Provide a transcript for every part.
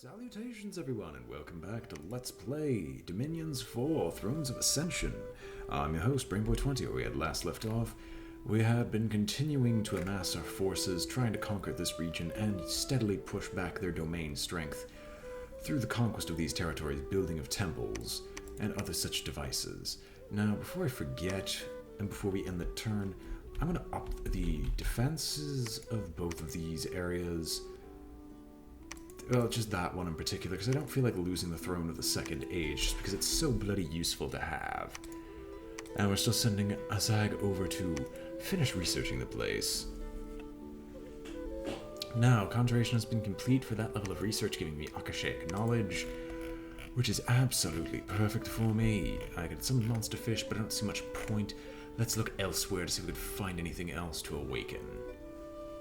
Salutations everyone and welcome back to Let's Play Dominions 4 Thrones of Ascension. I'm your host, BrainBoy20. Where we had last left off, we had been continuing to amass our forces, trying to conquer this region and steadily push back their domain strength through the conquest of these territories, building of temples, and other such devices. Now, before I forget, and before we end the turn, I'm going to up the defenses of both of these areas. Well, just that one in particular, because I don't feel like losing the throne of the Second Age, just because it's so bloody useful to have. And we're still sending Azag over to finish researching the place. Now, conjuration has been complete for that level of research, giving me Akashic knowledge, which is absolutely perfect for me. I get some monster fish, but I don't see much point. Let's look elsewhere to see if we can find anything else to awaken.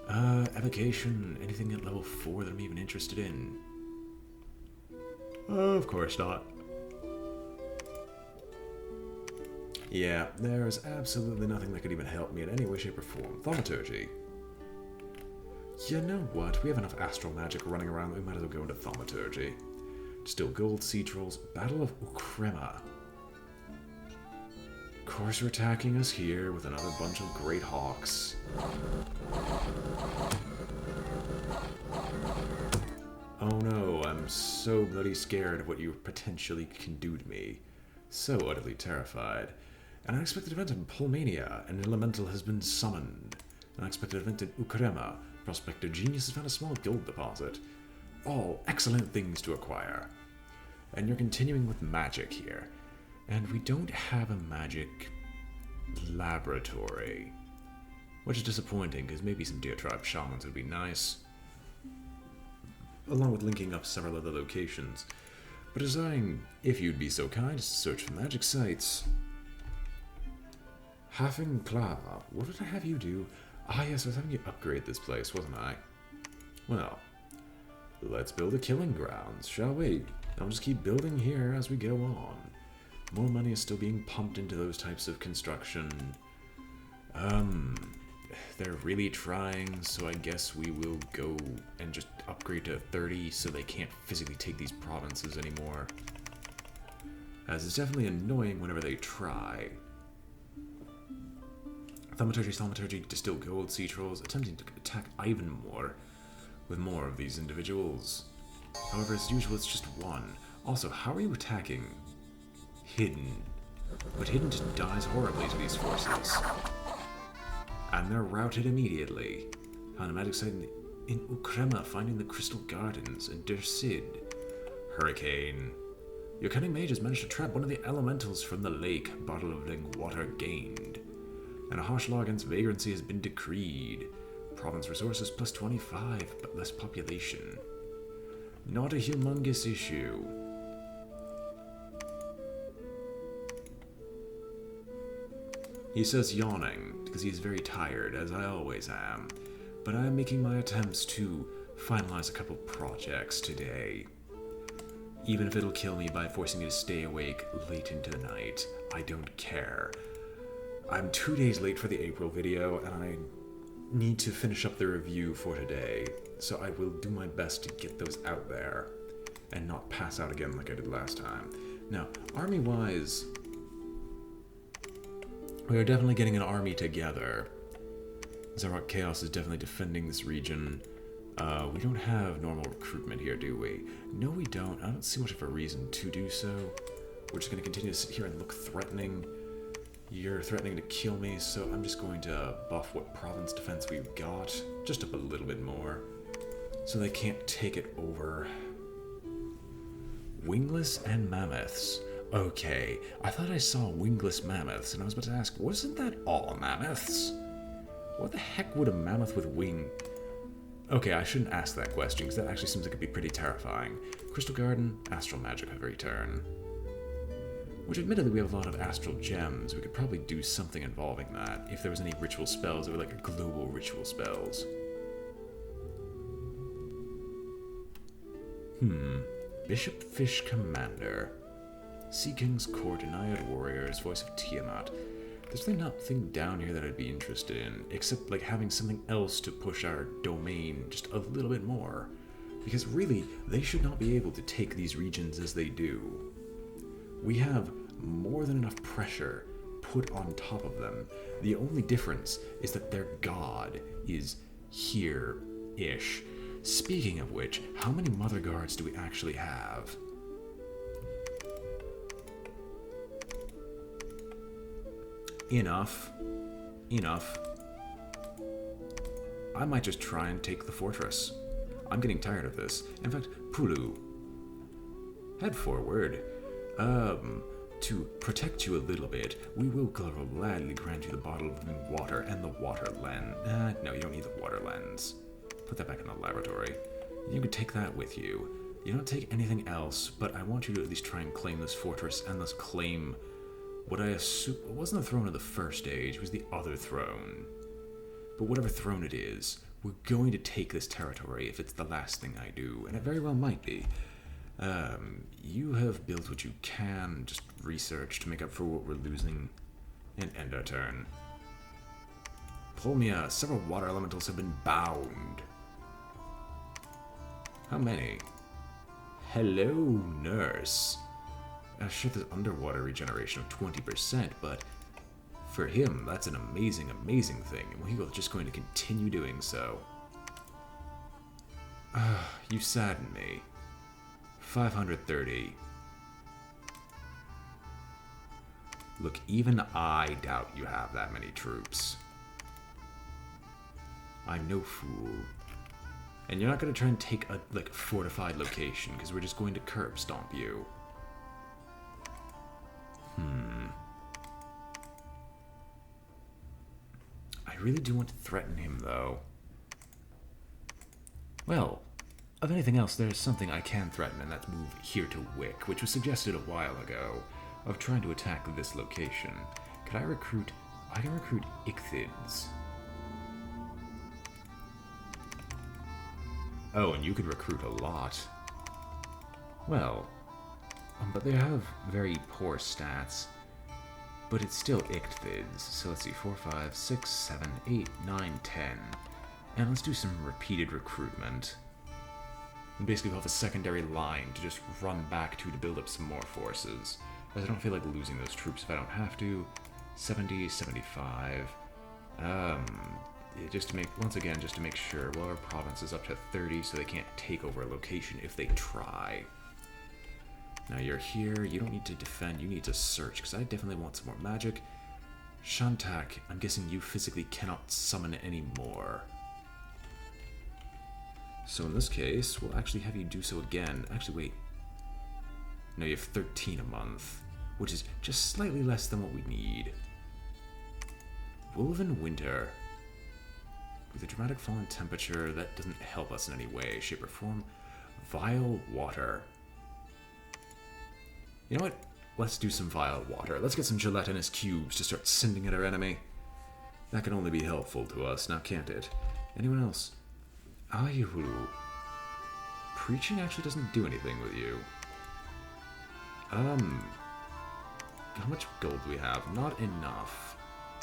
Evocation, anything at level 4 that I'm even interested in? Of course not. Yeah, there's absolutely nothing that could even help me in any way, shape, or form. Thaumaturgy. You know what? We have enough astral magic running around that we might as well go into thaumaturgy. Still gold, sea trolls, Battle of Ukrema. Of course, we're attacking us here with another bunch of great hawks. Oh no, I'm so bloody scared of what you potentially can do to me. So utterly terrified. An unexpected event in Pulmania, an elemental has been summoned. An unexpected event in Ukrema, prospector genius has found a small gold deposit. All excellent things to acquire. And you're continuing with magic here. And we don't have a magic laboratory. Which is disappointing, because maybe some Deer Tribe shamans would be nice. Along with linking up several other locations. But designing, if you'd be so kind, as to search for magic sites. Hafen Kla, what did I have you do? Ah yes, I was having you upgrade this place, wasn't I? Well, let's build a killing grounds, shall we? I'll just keep building here as we go on. More money is still being pumped into those types of construction. They're really trying, so I guess we will go and just upgrade to 30 so they can't physically take these provinces anymore. As it's definitely annoying whenever they try. Thaumaturgy, distill gold, sea trolls, attempting to attack Ivan more with more of these individuals. However, as usual, it's just one. Also, how are you attacking Hidden? But Hidden just dies horribly to these forces. And they're routed immediately. Found a magic site in Ukrema, finding the Crystal Gardens, and Der Cid. Hurricane. Your cunning mage has managed to trap one of the elementals from the lake, bottling water gained. And a harsh law against vagrancy has been decreed. Province resources plus 25, but less population. Not a humongous issue. He says yawning, because he's very tired, as I always am. But I am making my attempts to finalize a couple projects today. Even if it'll kill me by forcing me to stay awake late into the night, I don't care. I'm 2 days late for the April video, and I need to finish up the review for today, so I will do my best to get those out there, and not pass out again like I did last time. Now, army-wise, we are definitely getting an army together. Zarok Chaos is definitely defending this region. We don't have normal recruitment here, do we? No, we don't. I don't see much of a reason to do so. We're just going to continue to sit here and look threatening. You're threatening to kill me, so I'm just going to buff what province defense we've got. Just up a little bit more. So they can't take it over. Wingless and mammoths. Okay, I thought I saw wingless mammoths, and I was about to ask, wasn't that all mammoths? What the heck would a mammoth with wing... Okay, I shouldn't ask that question, because that actually seems like it'd be pretty terrifying. Crystal Garden, astral magic every turn. Which admittedly we have a lot of astral gems. We could probably do something involving that, if there was any ritual spells that were like global ritual spells. Bishop Fish Commander. Sea King's Court, Naiad Warriors, Voice of Tiamat. There's really nothing down here that I'd be interested in, except like having something else to push our domain just a little bit more. Because really, they should not be able to take these regions as they do. We have more than enough pressure put on top of them. The only difference is that their god is here-ish. Speaking of which, how many Mother Guards do we actually have? Enough. Enough. I might just try and take the fortress. I'm getting tired of this. In fact, Pulu, head forward. To protect you a little bit, we will gladly grant you the bottle of living water and the water lens. No, you don't need the water lens. Put that back in the laboratory. You can take that with you. You don't take anything else, but I want you to at least try and claim this fortress and thus claim what I assume wasn't the throne of the first age, it was the other throne. But whatever throne it is, we're going to take this territory if it's the last thing I do, and it very well might be. You have built what you can, just research to make up for what we're losing, and end our turn. Polmia, several water elementals have been bound. How many? Hello, nurse. Sure, there's underwater regeneration of 20%, but for him, that's an amazing, amazing thing, and he's just going to continue doing so. You sadden me. 530. Look, even I doubt you have that many troops. I'm no fool. And you're not going to try and take a, fortified location, because we're just going to curb stomp you. I really do want to threaten him, though. Well, of anything else, there's something I can threaten, and that's move here to Wick, which was suggested a while ago, of trying to attack this location. Could I recruit... I can recruit Ichthids. Oh, and you could recruit a lot. Well, but they have very poor stats. But it's still Ichthids. So let's see, 4, 5, 6, 7, 8, 9, 10. And let's do some repeated recruitment. And basically we'll have a secondary line to just run back to build up some more forces. As I don't feel like losing those troops if I don't have to. 70, 75. Just to make, once again, just to make sure, well, our province is up to 30, so they can't take over a location if they try. Now you're here, you don't need to defend, you need to search, because I definitely want some more magic. Shantak, I'm guessing you physically cannot summon any more. So in this case, we'll actually have you do so again. Actually, wait. No, you have 13 a month, which is just slightly less than what we need. Woven Winter. With a dramatic fall in temperature, that doesn't help us in any way, shape, or form. Vile Water. You know what? Let's do some Vile Water. Let's get some gelatinous cubes to start sending at our enemy. That can only be helpful to us, now can't it? Anyone else? Ayuhulu. Preaching actually doesn't do anything with you. How much gold do we have? Not enough.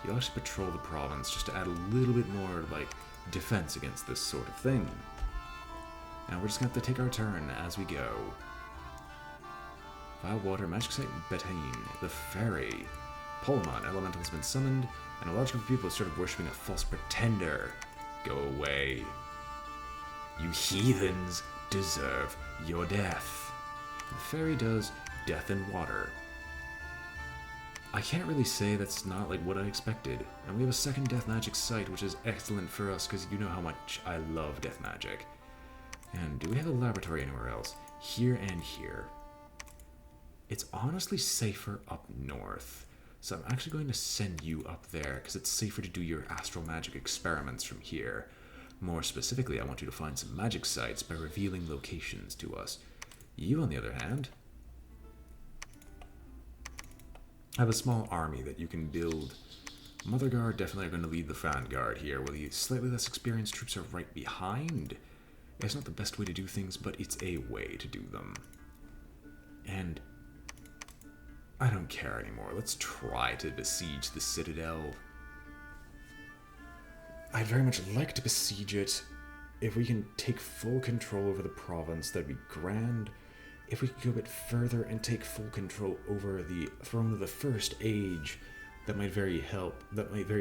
You'll actually patrol the province just to add a little bit more, defense against this sort of thing. Now we're just gonna have to take our turn as we go. Vile Water, Magic Site, Betaine, the Fairy. Polmon, Elemental has been summoned, and a large group of people have started worshipping a false pretender. Go away. You heathens deserve your death. The Fairy does death and water. I can't really say that's not what I expected. And we have a second death magic site, which is excellent for us because you know how much I love death magic. And do we have a laboratory anywhere else? Here and here. It's honestly safer up north. So I'm actually going to send you up there because it's safer to do your astral magic experiments from here. More specifically, I want you to find some magic sites by revealing locations to us. You, on the other hand, have a small army that you can build. Mother Guard definitely are going to lead the vanguard here, while the slightly less experienced troops are right behind. It's not the best way to do things, but it's a way to do them. And I don't care anymore. Let's try to besiege the Citadel. I'd very much like to besiege it, if we can take full control over the province, that'd be grand. If we could go a bit further and take full control over the throne of the First Age, that might very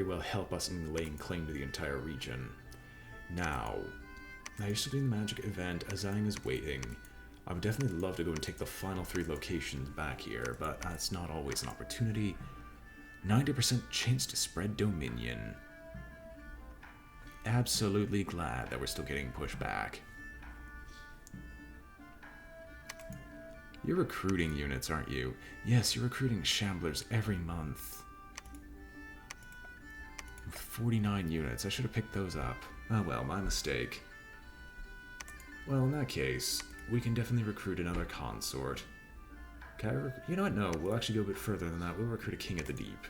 well help us in laying claim to the entire region. Now you're still doing the magic event. Azang is waiting. I would definitely love to go and take the final 3 locations back here, but that's not always an opportunity. 90% chance to spread dominion. Absolutely glad that we're still getting pushed back. You're recruiting units, aren't you? Yes, you're recruiting shamblers every month. 49 units. I should have picked those up. Oh well, my mistake. Well, in that case, we can definitely recruit another consort. You know what? No, we'll actually go a bit further than that. We'll recruit a king of the deep.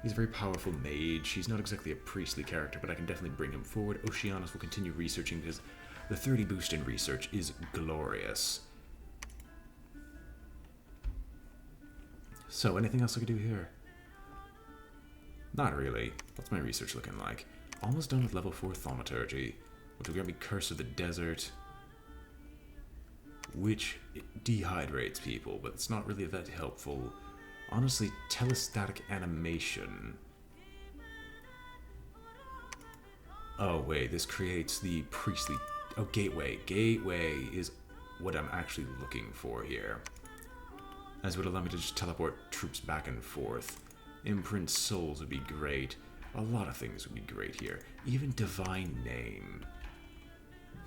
He's a very powerful mage. He's not exactly a priestly character, but I can definitely bring him forward. Oceanus will continue researching because the 30 boost in research is glorious. So, anything else I could do here? Not really. What's my research looking like? Almost done with level 4 thaumaturgy, which will grant me Curse of the Desert, which dehydrates people, but it's not really that helpful. Honestly, telestatic animation. Oh wait, this creates the priestly... Oh, gateway. Gateway is what I'm actually looking for here. As would allow me to just teleport troops back and forth. Imprint souls would be great. A lot of things would be great here. Even divine name.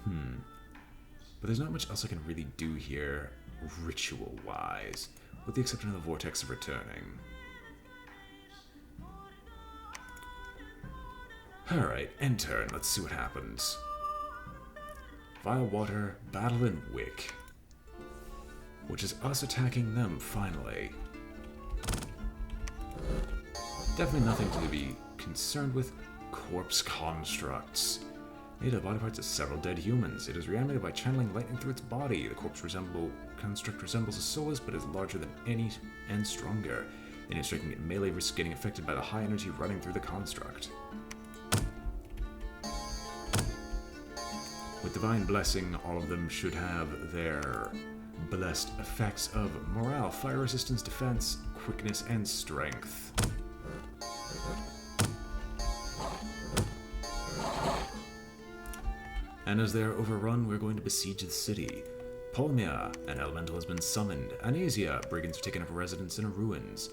But there's not much else I can really do here, ritual-wise, with the exception of the Vortex of Returning. Alright, end turn. Let's see what happens. Vile Water, Battle in Wick. Which is us attacking them, finally. Definitely nothing to be concerned with. Corpse constructs. Made of body parts of several dead humans. It is reanimated by channeling lightning through its body. The construct resembles a soulless, but is larger than any and stronger. Any striking at melee risks getting affected by the high energy running through the construct. With Divine Blessing, all of them should have their blessed effects of morale, fire resistance, defense, quickness, and strength. And as they are overrun, we're going to besiege the city. Polmia, an elemental has been summoned. Anesia, brigands have taken up residence in ruins.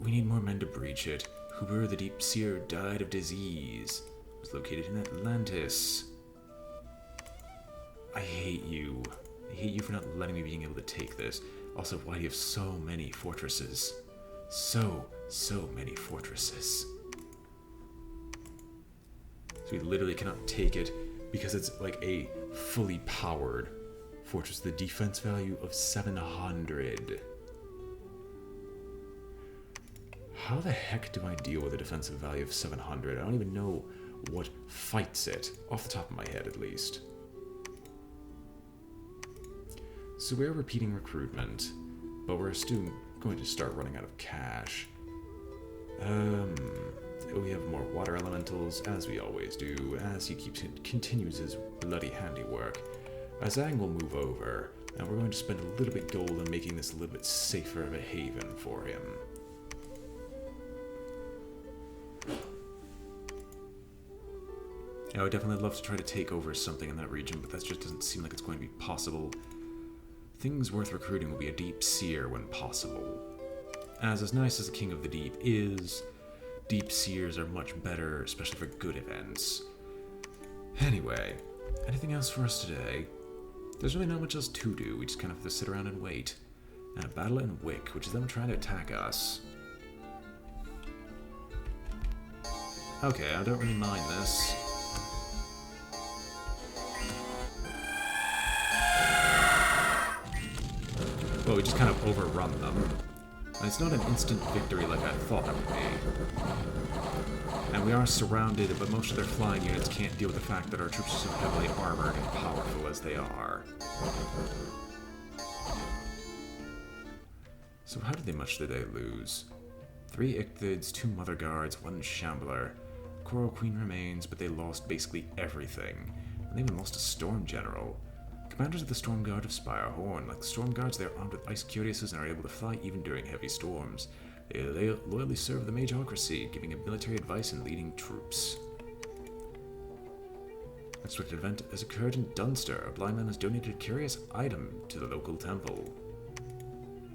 We need more men to breach it. Huber the Deep Seer died of disease. Was located in Atlantis. I hate you. I hate you for not letting me being able to take this. Also, why do you have so many fortresses? So many fortresses. So we literally cannot take it because it's like a fully powered fortress. The defense value of 700. How the heck do I deal with a defensive value of 700? I don't even know what fights it, off the top of my head at least. So we're repeating recruitment, but we're still going to start running out of cash. We have more water elementals, as we always do, as he continues his bloody handiwork. Azang will move over, and we're going to spend a little bit gold on making this a little bit safer of a haven for him. I would definitely love to try to take over something in that region, but that just doesn't seem like it's going to be possible. Things worth recruiting will be a Deep Seer when possible. As nice as the King of the Deep is, Deep Seers are much better, especially for good events. Anyway, anything else for us today? There's really not much else to do, we just kind of have to sit around and wait. And a battle in Wick, which is them trying to attack us. Okay, I don't really mind this. Well, we just kind of overrun them. And it's not an instant victory like I thought it would be. And we are surrounded, but most of their flying units can't deal with the fact that our troops are so heavily armored and powerful as they are. So how much did they lose? 3 Ichthids, 2 Mother Guards, 1 Shambler. Coral Queen remains, but they lost basically everything. And they even lost a Storm General. Commanders of the Storm Guard of Spirehorn. Like the Storm Guards, they are armed with ice cuirasses and are able to fly even during heavy storms. They loyally serve the Mageocracy, giving military advice and leading troops. Unexpected event has occurred in Dunster. A blind man has donated a curious item to the local temple.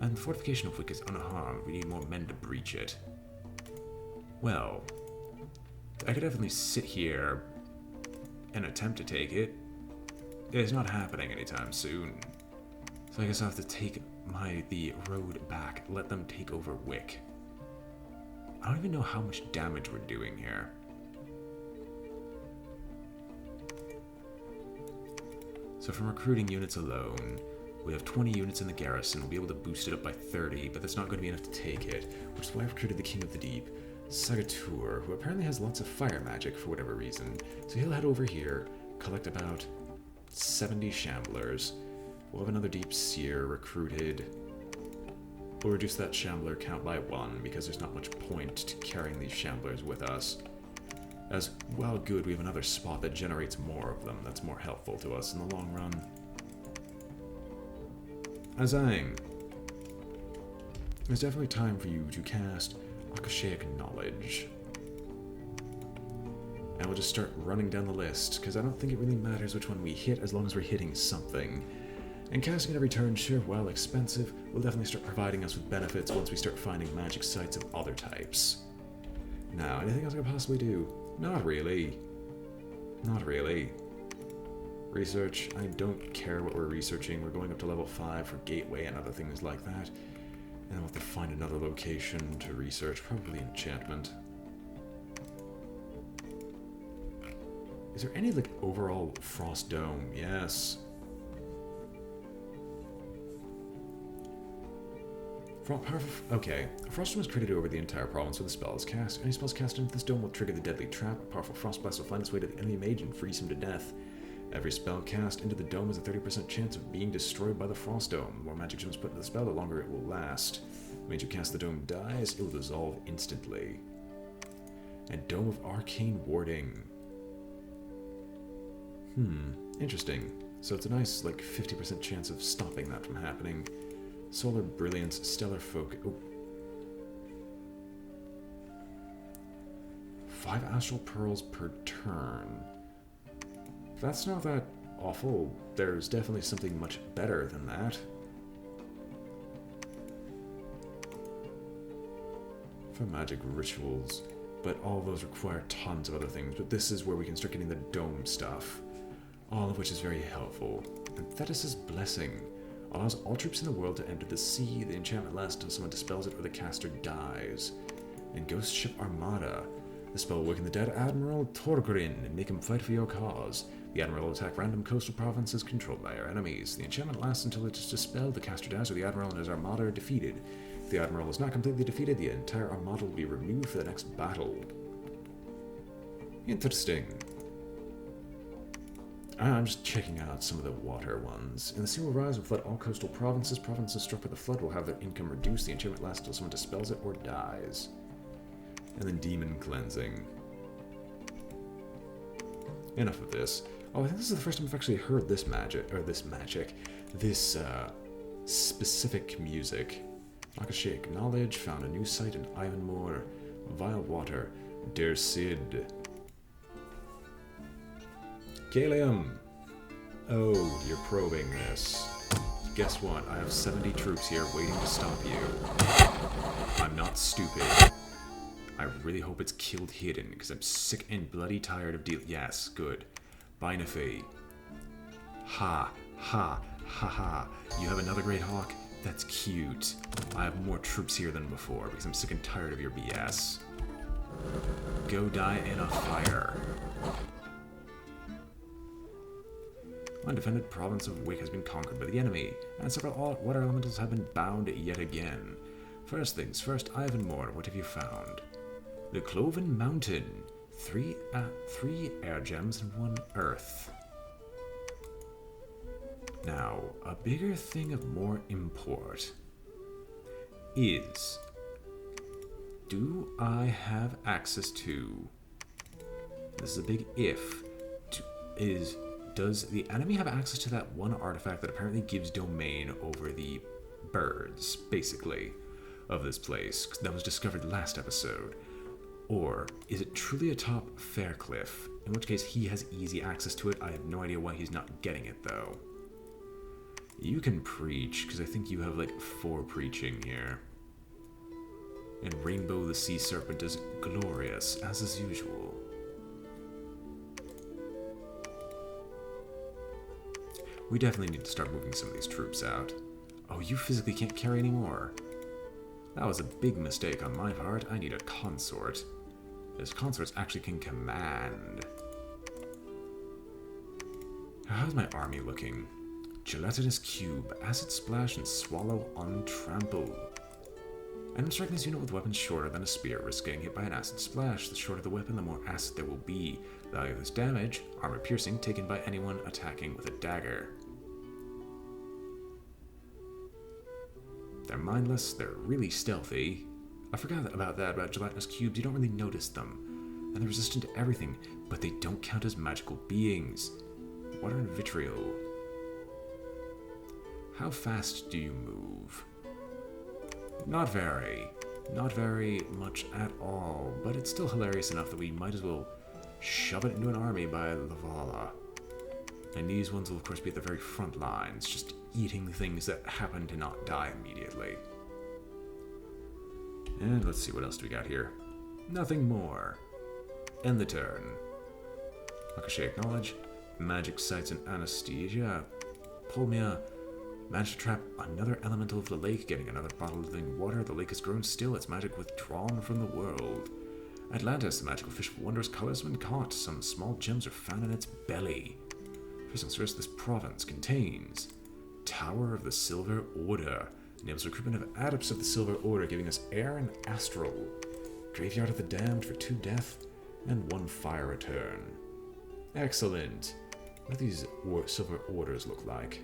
And the fortification of Wick is unharmed. We need more men to breach it. Well, I could definitely sit here and attempt to take it. It's not happening anytime soon. So I guess I'll have to take the road back. Let them take over Wick. I don't even know how much damage we're doing here. So from recruiting units alone, we have 20 units in the garrison. We'll be able to boost it up by 30, but that's not going to be enough to take it, which is why I've recruited the King of the Deep, Sagatur, who apparently has lots of fire magic for whatever reason. So he'll head over here, collect about 70 Shamblers. We'll have another Deep Seer recruited. We'll reduce that Shambler count by 1, because there's not much point to carrying these Shamblers with us. As well, good, we have another spot that generates more of them. That's more helpful to us in the long run. Azang. It's definitely time for you to cast Akashaic Knowledge. And we'll just start running down the list, because I don't think it really matters which one we hit as long as we're hitting something. And casting it every turn, sure, while expensive, will definitely start providing us with benefits once we start finding magic sites of other types. Now, anything else I could possibly do? Not really. Not really. Research, I don't care what we're researching. We're going up to level 5 for Gateway and other things like that. And we'll have to find another location to research, probably enchantment. Is there any, like, overall Frost Dome? Yes. Okay, a Frost Dome is created over the entire province where the spell is cast. Any spells cast into this dome will trigger the deadly trap. A powerful Frost Blast will find its way to the enemy mage and freeze him to death. Every spell cast into the dome has a 30% chance of being destroyed by the Frost Dome. The more magic gems put into the spell, the longer it will last. The mage who casts the dome dies, it will dissolve instantly. And Dome of Arcane Warding. Interesting. So it's a nice, like, 50% chance of stopping that from happening. Solar Brilliance, Stellar Focus. Oh. 5 Astral Pearls per turn. That's not that awful. There's definitely something much better than that. For magic rituals. But all of those require tons of other things. But this is where we can start getting the dome stuff. All of which is very helpful. And Thetis' Blessing allows all troops in the world to enter the sea. The enchantment lasts until someone dispels it or the caster dies. And Ghost Ship Armada. The spell will awaken the dead Admiral Torgrin and make him fight for your cause. The Admiral will attack random coastal provinces controlled by our enemies. The enchantment lasts until it is dispelled, the caster dies, or the Admiral and his Armada are defeated. If the Admiral is not completely defeated, the entire Armada will be removed for the next battle. Interesting. I'm just checking out some of the water ones. And the sea will rise and flood all coastal provinces. Provinces struck by the flood will have their income reduced. The enchantment lasts until someone dispels it or dies. And then Demon Cleansing. Enough of this. Oh, I think this is the first time I've actually heard this this specific music. Akashaic Knowledge, found a new site in Ivanmore. Vile Water, Der Cid. Galium! Oh, you're probing this. Guess what? I have 70 troops here waiting to stop you. I'm not stupid. I really hope it's killed hidden, because I'm sick and bloody tired of Yes, good. Binafe. Ha, ha, ha, ha. You have another Great Hawk? That's cute. I have more troops here than before, because I'm sick and tired of your BS. Go die in a fire. Undefended province of Wick has been conquered by the enemy, and several water elementals have been bound yet again. First things first, Ivanmore, what have you found? The Cloven Mountain. 3 air gems and 1 earth. Now, a bigger thing of more import is, do I have access to this is a big if, does the enemy have access to that one artifact that apparently gives domain over the birds, basically, of this place, that was discovered last episode? Or is it truly atop Faircliff, in which case he has easy access to it? I have no idea why he's not getting it, though. You can preach, because I think you have, like, 4 preaching here. And Rainbow the Sea Serpent is glorious, as is usual. We definitely need to start moving some of these troops out. Oh, you physically can't carry any more. That was a big mistake on my part. I need a consort. This consorts actually can command. How's my army looking? Gelatinous Cube, Acid Splash, and Swallow Untrample. And striking this unit with weapons shorter than a spear risks getting hit by an Acid Splash. The shorter the weapon, the more acid there will be. Value of this damage, armor piercing, taken by anyone attacking with a dagger. They're mindless, they're really stealthy. I forgot about that, about gelatinous cubes. You don't really notice them. And they're resistant to everything, but they don't count as magical beings. Water and vitriol. How fast do you move? Not very. Not very much at all, but it's still hilarious enough that we might as well shove it into an army by Lavala. And these ones will of course be at the very front lines, just eating things that happen to not die immediately. And let's see, what else do we got here? Nothing more. End the turn. Akashe acknowledge. Magic sites and anesthesia. Pulmia. Managed to trap another elemental of the lake, getting another bottle of living water. The lake has grown still, its magic withdrawn from the world. Atlantis, the magical fish of wondrous colors, has been caught. Some small gems are found in its belly. First things first, this province contains Tower of the Silver Order. Enables recruitment of adepts of the Silver Order, giving us air and astral. Graveyard of the Damned for 2 death and 1 fire return. Excellent. What do these Silver Orders look like?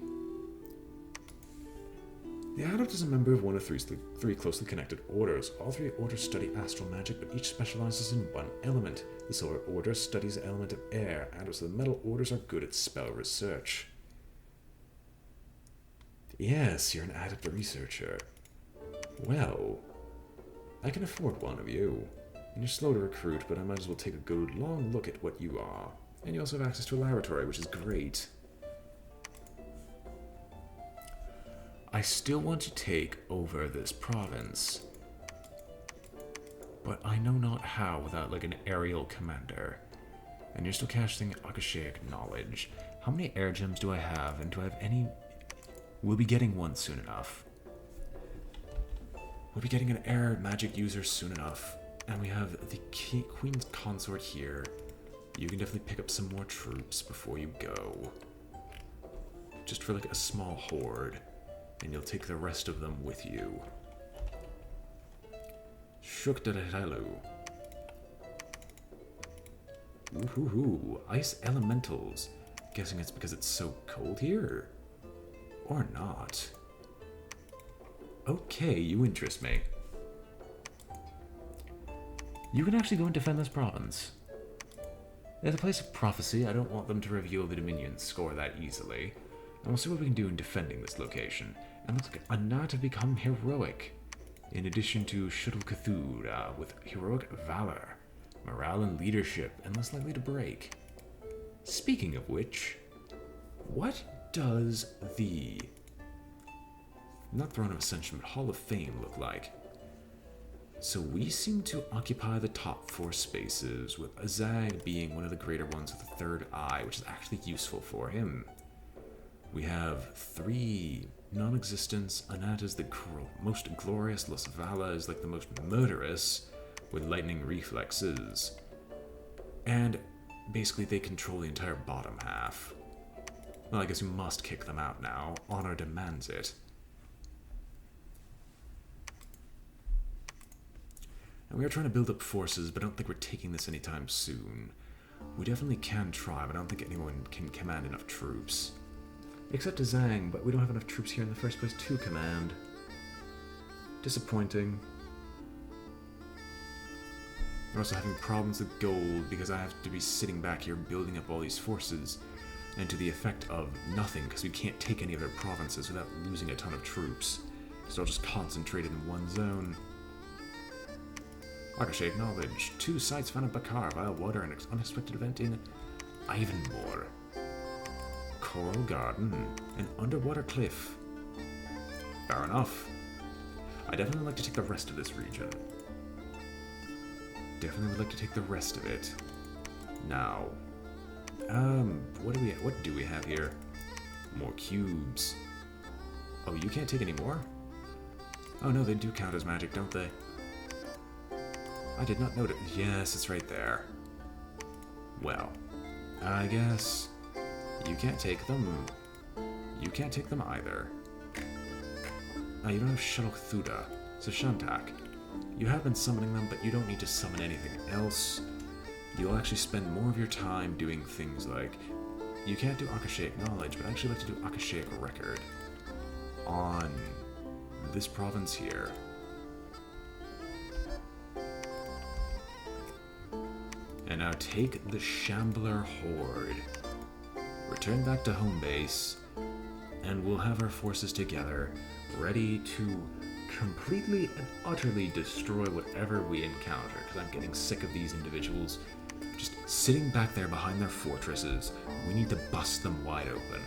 The adept is a member of one of three closely connected orders. All 3 orders study astral magic, but each specializes in one element. The Silver Order studies the element of air. Adepts of the Metal Orders are good at spell research. Yes, you're an adept researcher. Well, I can afford one of you. And you're slow to recruit, but I might as well take a good long look at what you are. And you also have access to a laboratory, which is great. I still want to take over this province, but I know not how without like an aerial commander. And you're still casting Akashic Knowledge. How many air gems do I have, and do I have any? We'll be getting one soon enough. We'll be getting an air magic user soon enough. And we have the Queen's Consort here. You can definitely pick up some more troops before you go. Just for like a small horde. And you'll take the rest of them with you. Shukdadadalu. Ooh, ice elementals. Guessing it's because it's so cold here? Or not. Okay, you interest me. You can actually go and defend this province. At the place of prophecy, I don't want them to reveal the Dominion's score that easily. And we'll see what we can do in defending this location. And looks like a knight have become heroic. In addition to Shuttle Cthulhu with heroic valor, morale and leadership, and less likely to break. Speaking of which, what does the, not Throne of Ascension, but Hall of Fame look like? So we seem to occupy the top 4 spaces, with Azag being one of the greater ones with a 3rd eye, which is actually useful for him. We have 3 non-existence. Anat is the most glorious. Los Vala is like the most murderous, with lightning reflexes. And basically they control the entire bottom half. Well, I guess we must kick them out now. Honor demands it. And we are trying to build up forces, but I don't think we're taking this anytime soon. We definitely can try, but I don't think anyone can command enough troops. Except Zhang, but we don't have enough troops here in the first place to command. Disappointing. We're also having problems with gold because I have to be sitting back here building up all these forces, and to the effect of nothing because we can't take any of their provinces without losing a ton of troops. So I'll just concentrate in one zone. Akashe acknowledged. 2 sites found in Bakar via water and an unexpected event in Ivanmore. Coral Garden, an underwater cliff. Fair enough. I definitely would like to take the rest of this region. Definitely would like to take the rest of it. Now, what do we have here? More cubes. Oh, you can't take any more? Oh no, they do count as magic, don't they? I did not notice. Yes, it's right there. Well, I guess you can't take them. You can't take them either. You don't have Shuttle Thuda, so Shantak. You have been summoning them, but you don't need to summon anything else. You'll actually spend more of your time doing things like... You can't do Akashaic Knowledge, but I actually like to do Akashaic Record on this province here. And now take the Shambler Horde. Return back to home base, and we'll have our forces together, ready to completely and utterly destroy whatever we encounter, because I'm getting sick of these individuals just sitting back there behind their fortresses. We need to bust them wide open.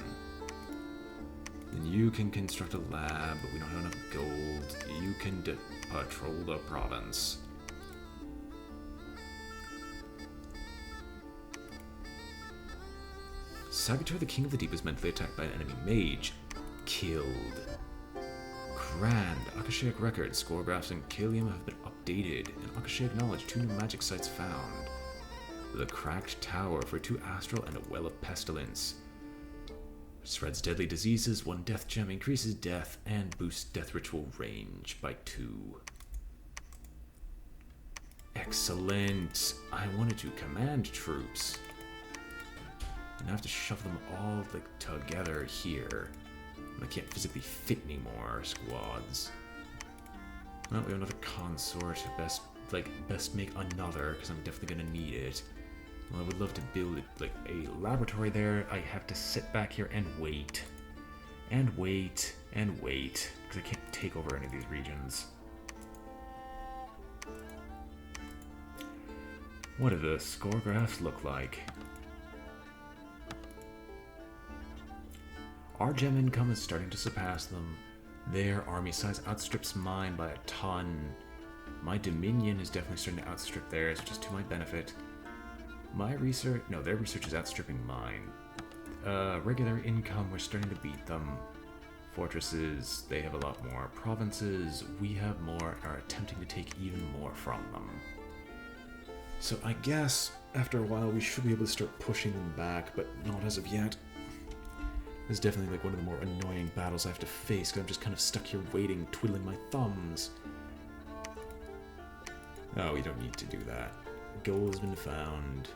And you can construct a lab, but we don't have enough gold. You can patrol the province. Sagitar, the King of the Deep, is mentally attacked by an enemy mage. Killed. Grand. Akashaic Record. Score graphs in Kilium have been updated. And Akashaic Knowledge. 2 new magic sites found. The Cracked Tower for 2 Astral and a Well of Pestilence. Spreads deadly diseases. 1 death gem. Increases death and boosts death ritual range by 2. Excellent. I wanted to command troops. And I have to shove them all together here. I can't physically fit any more squads. Well, we have another consort. Best make another, because I'm definitely gonna need it. Well, I would love to build it, a laboratory there. I have to sit back here and wait. And wait. And wait. Because I can't take over any of these regions. What do the score graphs look like? Our gem income is starting to surpass them. Their army size outstrips mine by a ton. My Dominion is definitely starting to outstrip theirs, which is to my benefit. My research... No, their research is outstripping mine. Regular income, we're starting to beat them. Fortresses, they have a lot more. Provinces, we have more, are attempting to take even more from them. So I guess, after a while, we should be able to start pushing them back, but not as of yet. This is definitely one of the more annoying battles I have to face, because I'm just kind of stuck here waiting, twiddling my thumbs. Oh, we don't need to do that. Gold has been found.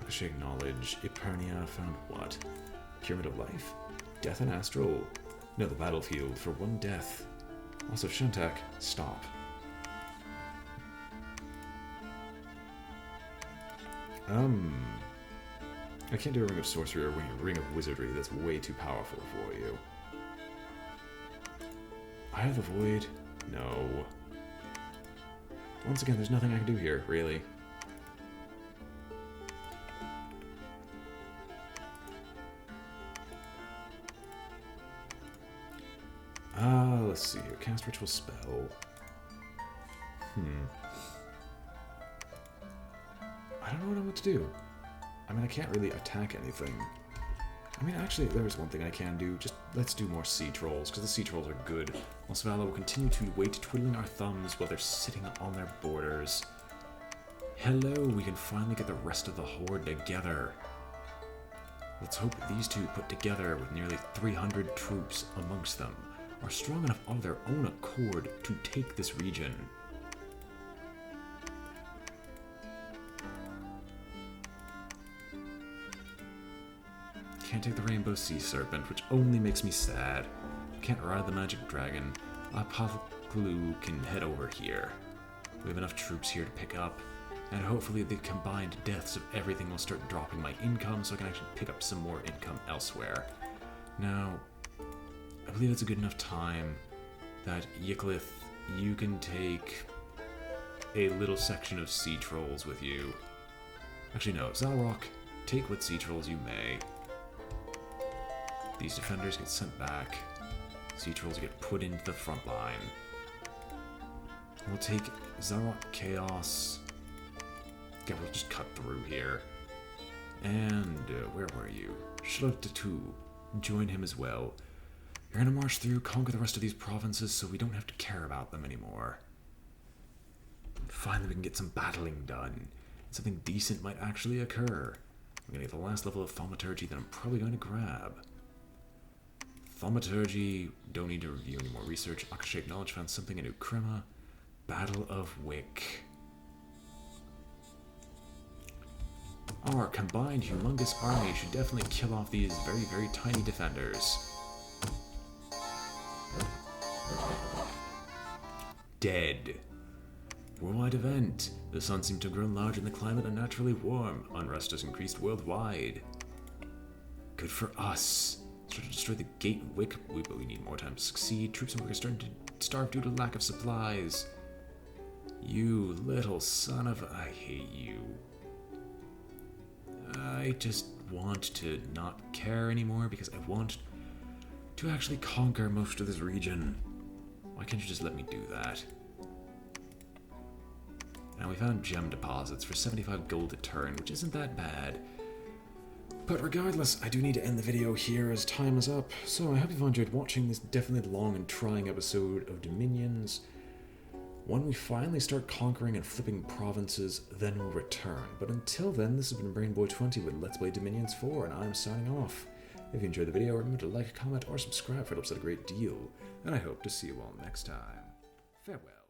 Akashaic Knowledge. Epernia found what? Pyramid of Life? Death and Astral. No, the battlefield for 1 death. Also, Shantak, stop. I can't do a Ring of Sorcery or a Ring of Wizardry. That's way too powerful for you. I have the Void? No. Once again, there's nothing I can do here, really. Let's see here. Cast Ritual Spell. I don't know what to do. I mean, I can't really attack anything. I mean, actually, there's one thing I can do. Just let's do more Sea Trolls, because the Sea Trolls are good. Osvala will continue to wait, twiddling our thumbs while they're sitting on their borders. Hello, we can finally get the rest of the Horde together. Let's hope these two put together with nearly 300 troops amongst them are strong enough of their own accord to take this region. Can't take the Rainbow Sea Serpent, which only makes me sad. Can't ride the Magic Dragon. Apotheclu can head over here. We have enough troops here to pick up. And hopefully the combined deaths of everything will start dropping my income so I can actually pick up some more income elsewhere. Now, I believe it's a good enough time that Yicklith, you can take a little section of sea trolls with you. Actually no, Zalrock, take what sea trolls you may. These defenders get sent back. Sea trolls get put into the front line. We'll take Zalrock Chaos. Yeah, we'll just cut through here. And where were you? Shlutatu. Join him as well. You're gonna march through, conquer the rest of these provinces so we don't have to care about them anymore. Finally we can get some battling done. Something decent might actually occur. I'm gonna get the last level of thaumaturgy that I'm probably going to grab. Thaumaturgy, don't need to review any more research. Akashic Knowledge found something in Ukrima. Battle of Wick. Our combined humongous army should definitely kill off these very, very tiny defenders. Dead. Worldwide event. The sun seemed to have grown large and the climate unnaturally warm. Unrest has increased worldwide. Good for us. Start to destroy the gate Wick, but we need more time to succeed. Troops and workers starting to starve due to lack of supplies. You little son of... I hate you. I just want to not care anymore because I want to actually conquer most of this region. Why can't you just let me do that? Now we found gem deposits for 75 gold a turn, which isn't that bad. But regardless, I do need to end the video here as time is up, so I hope you've enjoyed watching this definitely long and trying episode of Dominions. When we finally start conquering and flipping provinces, then we'll return. But until then, this has been BrainBoy20 with Let's Play Dominions 4, and I'm signing off. If you enjoyed the video, remember to like, comment, or subscribe, for it helps out a great deal, and I hope to see you all next time. Farewell.